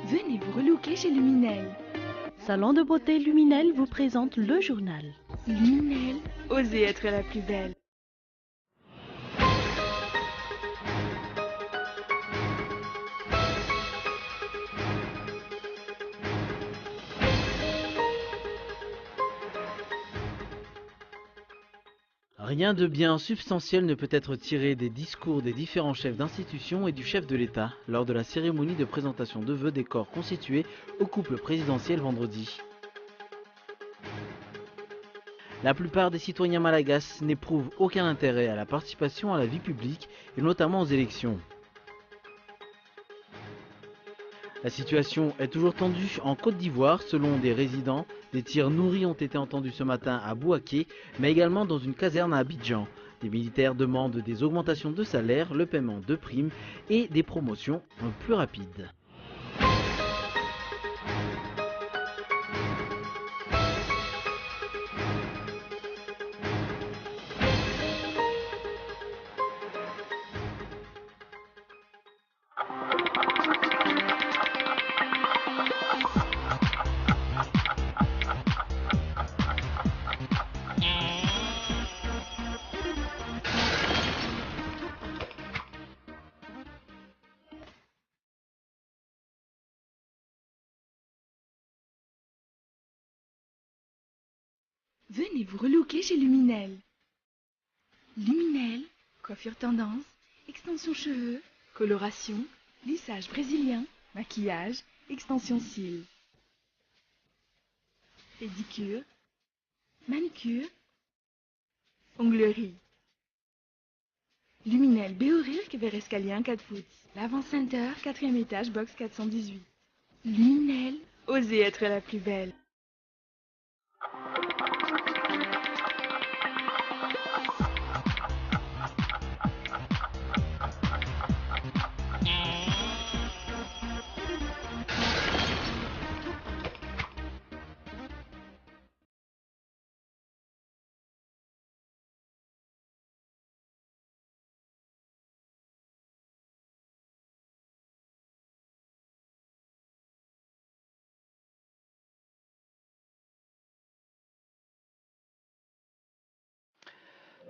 Venez vous relooker chez Luminel. Salon de beauté Luminel vous présente le journal. Luminel, osez être la plus belle. Rien de bien substantiel ne peut être tiré des discours des différents chefs d'institution et du chef de l'État lors de la cérémonie de présentation de vœux des corps constitués au couple présidentiel vendredi. La plupart des citoyens malagasy n'éprouvent aucun intérêt à la participation à la vie publique et notamment aux élections. La situation est toujours tendue en Côte d'Ivoire selon des résidents. Des tirs nourris ont été entendus ce matin à Bouaké, mais également dans une caserne à Abidjan. Des militaires demandent des augmentations de salaire, le paiement de primes et des promotions plus rapides. Venez vous relooker chez Luminel. Luminel, coiffure tendance, extension cheveux, coloration, lissage brésilien, maquillage, extension cils. Pédicure, manucure, onglerie. Luminel Béorir, Québec Escalier 4 foot. L'Avant Center, 4e étage, box 418. Luminel, osez être la plus belle.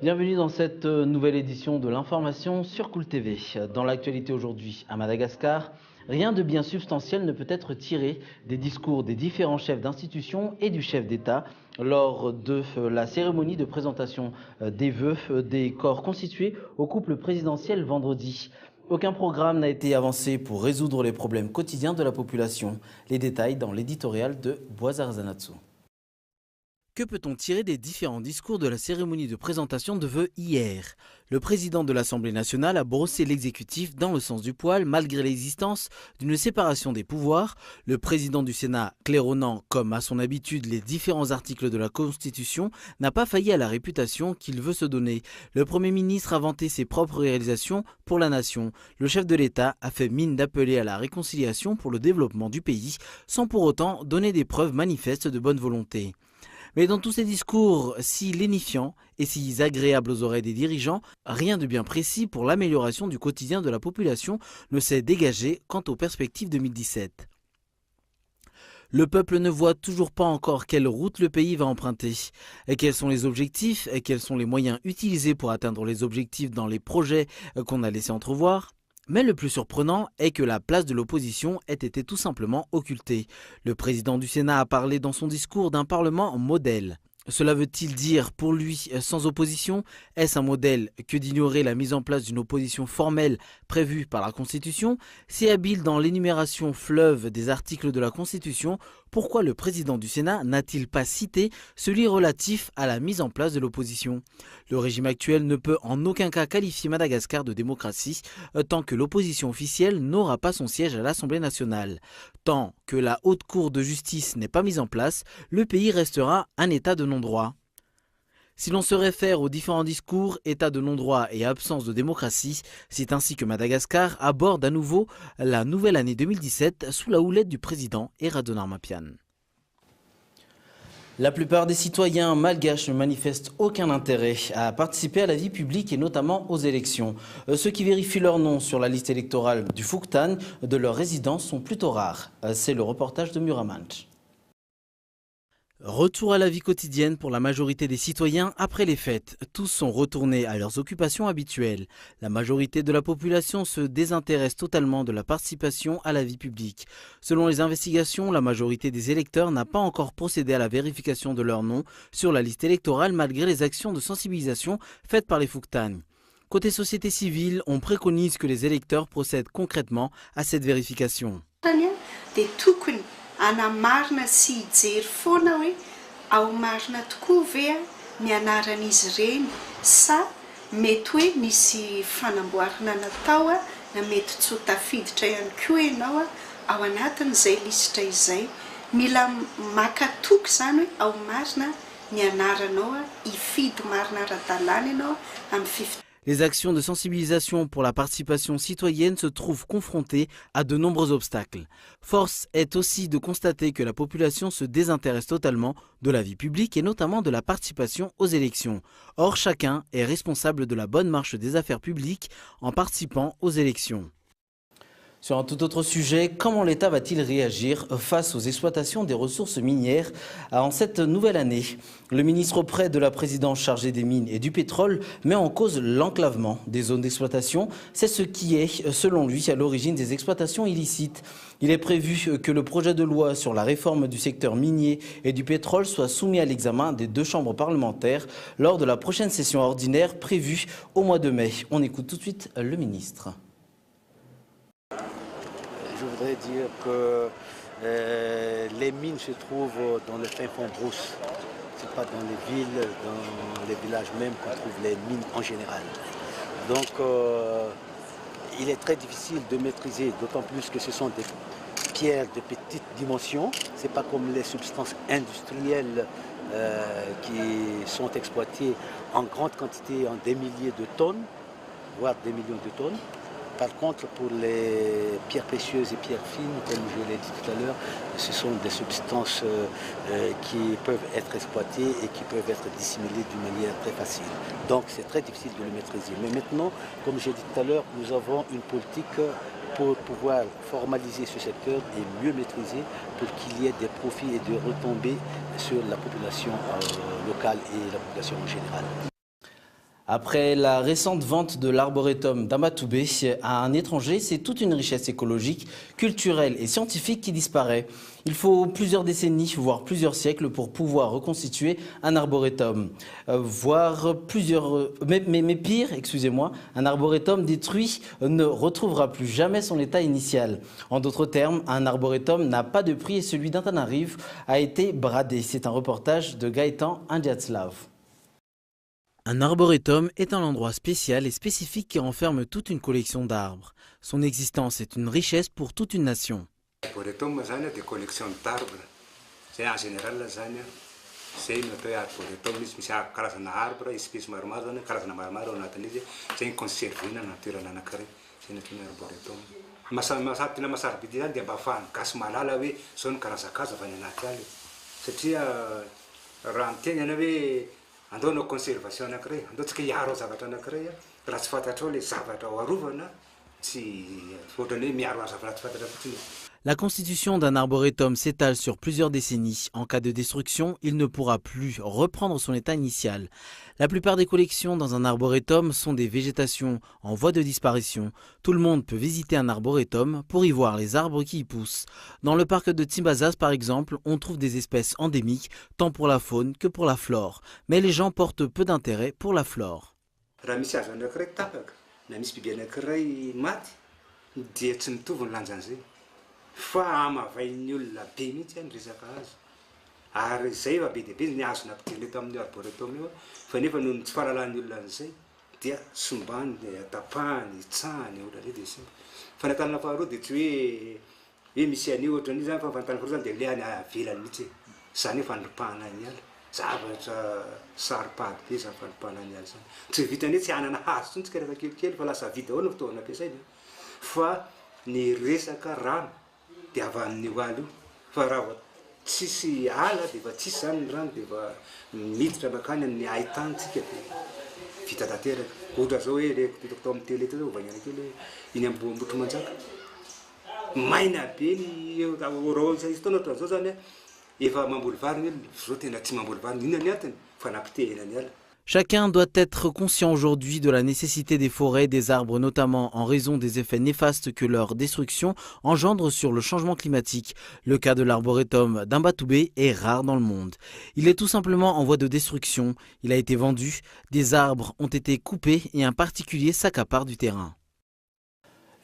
Bienvenue dans cette nouvelle édition de l'information sur Cool TV. Dans l'actualité aujourd'hui à Madagascar, rien de bien substantiel ne peut être tiré des discours des différents chefs d'institution et du chef d'État lors de la cérémonie de présentation des vœux des corps constitués au couple présidentiel vendredi. Aucun programme n'a été avancé pour résoudre les problèmes quotidiens de la population. Les détails dans l'éditorial de Boazar Zanatsu. Que peut-on tirer des différents discours de la cérémonie de présentation de vœux hier? Le président de l'Assemblée nationale a brossé l'exécutif dans le sens du poil malgré l'existence d'une séparation des pouvoirs. Le président du Sénat, claironnant comme à son habitude les différents articles de la Constitution, n'a pas failli à la réputation qu'il veut se donner. Le Premier ministre a vanté ses propres réalisations pour la nation. Le chef de l'État a fait mine d'appeler à la réconciliation pour le développement du pays, sans pour autant donner des preuves manifestes de bonne volonté. Mais dans tous ces discours si lénifiants et si agréables aux oreilles des dirigeants, rien de bien précis pour l'amélioration du quotidien de la population ne s'est dégagé quant aux perspectives 2017. Le peuple ne voit toujours pas encore quelle route le pays va emprunter. Et quels sont les objectifs et quels sont les moyens utilisés pour atteindre les objectifs dans les projets qu'on a laissés entrevoir. Mais le plus surprenant est que la place de l'opposition ait été tout simplement occultée. Le président du Sénat a parlé dans son discours d'un parlement modèle. Cela veut-il dire pour lui sans opposition? Est-ce un modèle que d'ignorer la mise en place d'une opposition formelle prévue par la Constitution? Si habile dans l'énumération fleuve des articles de la Constitution, pourquoi le président du Sénat n'a-t-il pas cité celui relatif à la mise en place de l'opposition? Le régime actuel ne peut en aucun cas qualifier Madagascar de démocratie tant que l'opposition officielle n'aura pas son siège à l'Assemblée nationale. Tant que la haute cour de justice n'est pas mise en place, le pays restera un état de non-droit. Si l'on se réfère aux différents discours, état de non-droit et absence de démocratie, c'est ainsi que Madagascar aborde à nouveau la nouvelle année 2017 sous la houlette du président Eradon Armapian. La plupart des citoyens malgaches ne manifestent aucun intérêt à participer à la vie publique et notamment aux élections. Ceux qui vérifient leur nom sur la liste électorale du Fouktan de leur résidence sont plutôt rares. C'est le reportage de Muramanch. Retour à la vie quotidienne pour la majorité des citoyens après les fêtes. Tous sont retournés à leurs occupations habituelles. La majorité de la population se désintéresse totalement de la participation à la vie publique. Selon les investigations, la majorité des électeurs n'a pas encore procédé à la vérification de leur nom sur la liste électorale malgré les actions de sensibilisation faites par les Fouktan. Côté société civile, on préconise que les électeurs procèdent concrètement à cette vérification. Ana marina sy hijery foana hoe ao marina tokoa ve ny anaran'izy ireny sa mety hoe misy fanamboarana natao na mety tsy ho tafiditra ihany koa ianao ao anatin'izay lisitra izay. Mila makatoky izany hoe ao marina ny anaranao hifidy marina ara-dalàna ianao amin'ny Les actions de sensibilisation pour la participation citoyenne se trouvent confrontées à de nombreux obstacles. Force est aussi de constater que la population se désintéresse totalement de la vie publique et notamment de la participation aux élections. Or, chacun est responsable de la bonne marche des affaires publiques en participant aux élections. Sur un tout autre sujet, comment l'État va-t-il réagir face aux exploitations des ressources minières en cette nouvelle année? Le ministre auprès de la présidence chargée des mines et du pétrole met en cause l'enclavement des zones d'exploitation. C'est ce qui est, selon lui, à l'origine des exploitations illicites. Il est prévu que le projet de loi sur la réforme du secteur minier et du pétrole soit soumis à l'examen des deux chambres parlementaires lors de la prochaine session ordinaire prévue au mois de mai. On écoute tout de suite le ministre. Je voudrais dire que les mines se trouvent dans le fin fond brousse. Ce n'est pas dans les villes, dans les villages même qu'on trouve les mines en général. Donc il est très difficile de maîtriser, d'autant plus que ce sont des pierres de petite dimension. Ce n'est pas comme les substances industrielles qui sont exploitées en grande quantité, en des milliers de tonnes, voire des millions de tonnes. Par contre, pour les pierres précieuses et pierres fines, comme je l'ai dit tout à l'heure, ce sont des substances qui peuvent être exploitées et qui peuvent être dissimulées d'une manière très facile. Donc c'est très difficile de le maîtriser. Mais maintenant, comme j'ai dit tout à l'heure, nous avons une politique pour pouvoir formaliser ce secteur et mieux maîtriser pour qu'il y ait des profits et des retombées sur la population locale et la population en général. Après la récente vente de l'arboretum d'Amatoubé à un étranger, c'est toute une richesse écologique, culturelle et scientifique qui disparaît. Il faut plusieurs décennies, voire plusieurs siècles pour pouvoir reconstituer un arboretum. Mais pire, excusez-moi, un arboretum détruit ne retrouvera plus jamais son état initial. En d'autres termes, un arboretum n'a pas de prix et celui d'Antananarive a été bradé. C'est un reportage de Gaëtan Indiatslav. Un arboretum est un endroit spécial et spécifique qui renferme toute une collection d'arbres. Son existence est une richesse pour toute une nation. Arboretum, c'est des collections d'arbres. C'est en général, c'est une arboretum, c'est un carazana arbre, espèce marmaro, carazana marmaro, c'est une conservée dans la nature, c'est une arboretum. Masatina masarbidina dia mba afahany gasy malala hoe zao ny karazakaza avy any anaty ala satria raha miteny ana hoe andao anao conservation anankiray andao tsika hiaro zavatra anankiray raha tsy fantatrao le zavatra ho arovana tsy ohatrany hoe miaro zavatra tsy fantatra fotsiny. La constitution d'un arboretum s'étale sur plusieurs décennies. En cas de destruction, il ne pourra plus reprendre son état initial. La plupart des collections dans un arboretum sont des végétations en voie de disparition. Tout le monde peut visiter un arboretum pour y voir les arbres qui y poussent. Dans le parc de Timbazas, par exemple, on trouve des espèces endémiques, tant pour la faune que pour la flore. Mais les gens portent peu d'intérêt pour la flore. Fa amavain'ny olona be mihitsy ny resaka azy ary zay efa be dia be ny azo nampidiriny eto amin'ny arboretum io fa nefa noho ny tsy fahalalan'ny olona an'izay dia sombany atapahany itsahany ohatrany dia simba fa ny tanana faharoa dia tsy hoe misy an'io ohatran'io zany fa fantany faharoa zany dia lehany avelany mihitsy zany hoe fandropahana ny ala zavatra saripady be zany fandropahana ny ala zany tsy vitany hoe tsy hanana hazo tsony tsika rehefa kelikely fa lasa vita ao ny fitaovana ampiasaina fa ny resaka rano dia avy amin'io ala io fa raha tsisy ala dia efa tsisy zany ny rano dia efa miditra makany ny hahitantsika dia vita tanteraka ohatra zao hoe le hitako tao amin'ny télé teo zao vaingana kely hoe iny ambotro manjaka maina be ny raha fotoana ohatra zao zany efa mamboly vary zao tena tsy mamboly vary inona ny antony fa nampitehina ny ala. Chacun doit être conscient aujourd'hui de la nécessité des forêts et des arbres, notamment en raison des effets néfastes que leur destruction engendre sur le changement climatique. Le cas de l'arboretum d'Ambatoubé est rare dans le monde. Il est tout simplement en voie de destruction. Il a été vendu, des arbres ont été coupés et un particulier s'accapare du terrain.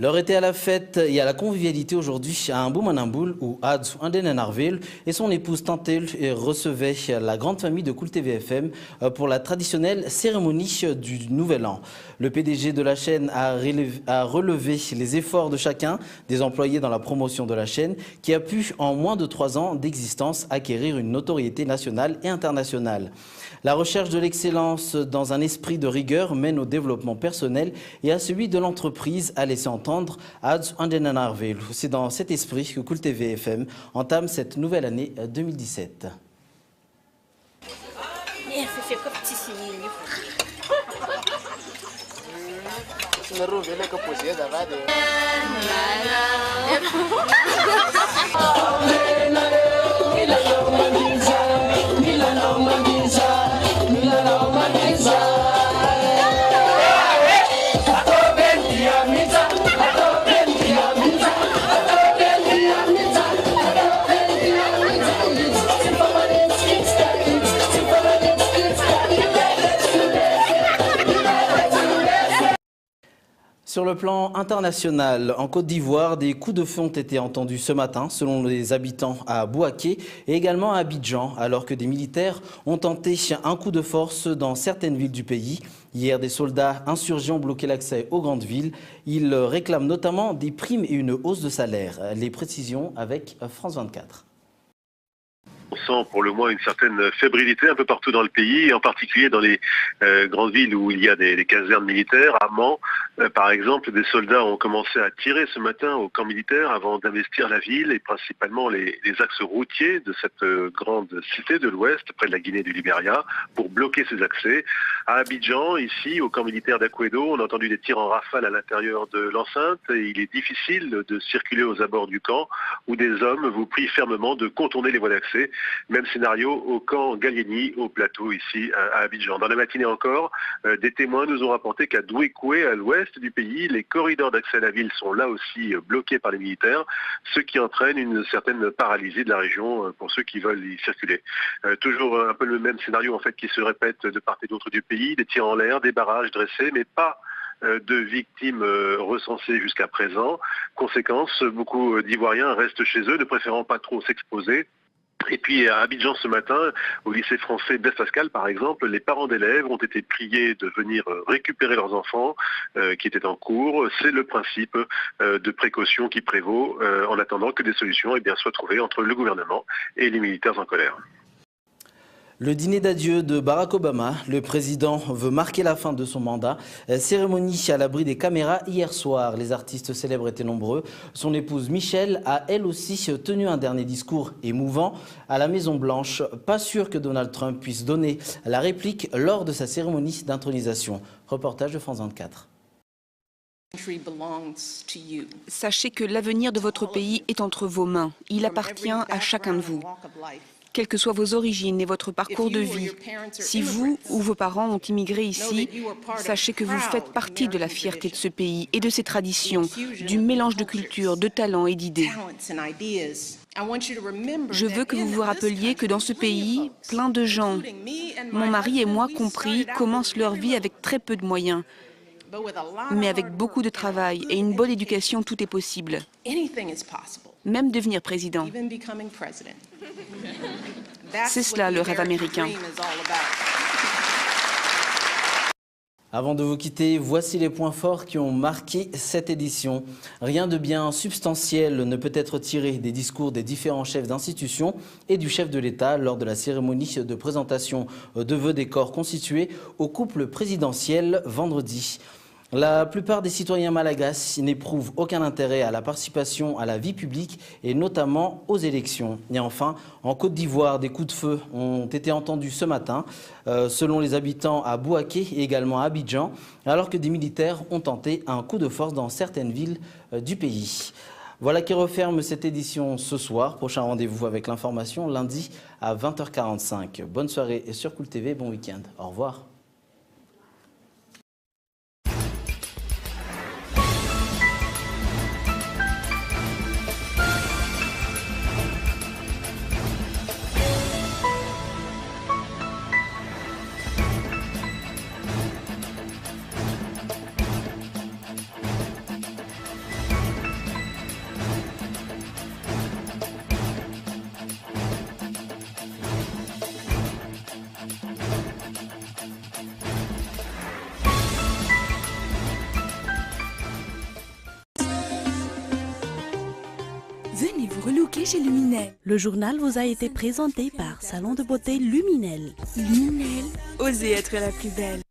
L'heure était à la fête et à la convivialité aujourd'hui à Mboumanamboul où Adz Andenenarvel et son épouse Tantel recevaient la grande famille de Koul TV FM pour la traditionnelle cérémonie du Nouvel An. Le PDG de la chaîne a relevé les efforts de chacun des employés dans la promotion de la chaîne qui a pu en moins de 3 ans d'existence acquérir une notoriété nationale et internationale. La recherche de l'excellence dans un esprit de rigueur mène au développement personnel et à celui de l'entreprise, a laissé entendre Adz Andenenarvel. C'est dans cet esprit que Koul TV FM entame cette nouvelle année 2017. Sur le plan international, en Côte d'Ivoire, des coups de feu ont été entendus ce matin, selon les habitants à Bouaké et également à Abidjan, alors que des militaires ont tenté un coup de force dans certaines villes du pays. Hier, des soldats insurgés ont bloqué l'accès aux grandes villes. Ils réclament notamment des primes et une hausse de salaire. Les précisions avec France 24. On sent pour le moins une certaine fébrilité un peu partout dans le pays, et en particulier dans les grandes villes où il y a des casernes militaires. À Mans, par exemple, des soldats ont commencé à tirer ce matin au camp militaire avant d'investir la ville et principalement les axes routiers de cette grande cité de l'Ouest, près de la Guinée du Libéria, pour bloquer ces accès. À Abidjan, ici, au camp militaire d'Akwédo, on a entendu des tirs en rafale à l'intérieur de l'enceinte et il est difficile de circuler aux abords du camp où des hommes vous prient fermement de contourner les voies d'accès. Même scénario au camp Gallieni, au plateau ici à Abidjan. Dans la matinée encore, des témoins nous ont rapporté qu'à Douékoué, à l'ouest du pays, les corridors d'accès à la ville sont là aussi bloqués par les militaires, ce qui entraîne une certaine paralysie de la région pour ceux qui veulent y circuler. Toujours un peu le même scénario en fait qui se répète de part et d'autre du pays, des tirs en l'air, des barrages dressés, mais pas de victimes recensées jusqu'à présent. Conséquence, beaucoup d'Ivoiriens restent chez eux, ne préférant pas trop s'exposer. Et puis à Abidjan ce matin, au lycée français Blaise Pascal par exemple, les parents d'élèves ont été priés de venir récupérer leurs enfants qui étaient en cours. C'est le principe de précaution qui prévaut en attendant que des solutions soient trouvées entre le gouvernement et les militaires en colère. Le dîner d'adieu de Barack Obama, le président veut marquer la fin de son mandat. Cérémonie à l'abri des caméras hier soir. Les artistes célèbres étaient nombreux. Son épouse Michelle a elle aussi tenu un dernier discours émouvant à la Maison Blanche. Pas sûr que Donald Trump puisse donner la réplique lors de sa cérémonie d'intronisation. Reportage de France 24. Sachez que l'avenir de votre pays est entre vos mains. Il appartient à chacun de vous. Quelles que soient vos origines et votre parcours de vie, si vous ou vos parents ont immigré ici, sachez que vous faites partie de la fierté de ce pays et de ses traditions, du mélange de cultures, de talents et d'idées. Je veux que vous vous rappeliez que dans ce pays, plein de gens, mon mari et moi compris, commencent leur vie avec très peu de moyens. Mais avec beaucoup de travail et une bonne éducation, tout est possible. Même devenir président. C'est cela le rêve américain. Avant de vous quitter, voici les points forts qui ont marqué cette édition. Rien de bien substantiel ne peut être tiré des discours des différents chefs d'institution et du chef de l'État lors de la cérémonie de présentation de vœux des corps constitués au couple présidentiel vendredi. La plupart des citoyens malagasy n'éprouvent aucun intérêt à la participation à la vie publique et notamment aux élections. Et enfin, en Côte d'Ivoire, des coups de feu ont été entendus ce matin, selon les habitants à Bouaké et également à Abidjan, alors que des militaires ont tenté un coup de force dans certaines villes du pays. Voilà qui referme cette édition ce soir. Prochain rendez-vous avec l'information lundi à 20h45. Bonne soirée sur Cool TV, bon week-end. Au revoir. Venez vous relooker chez Luminel. Le journal vous a été présenté par Salon de beauté Luminel. Luminel, osez être la plus belle.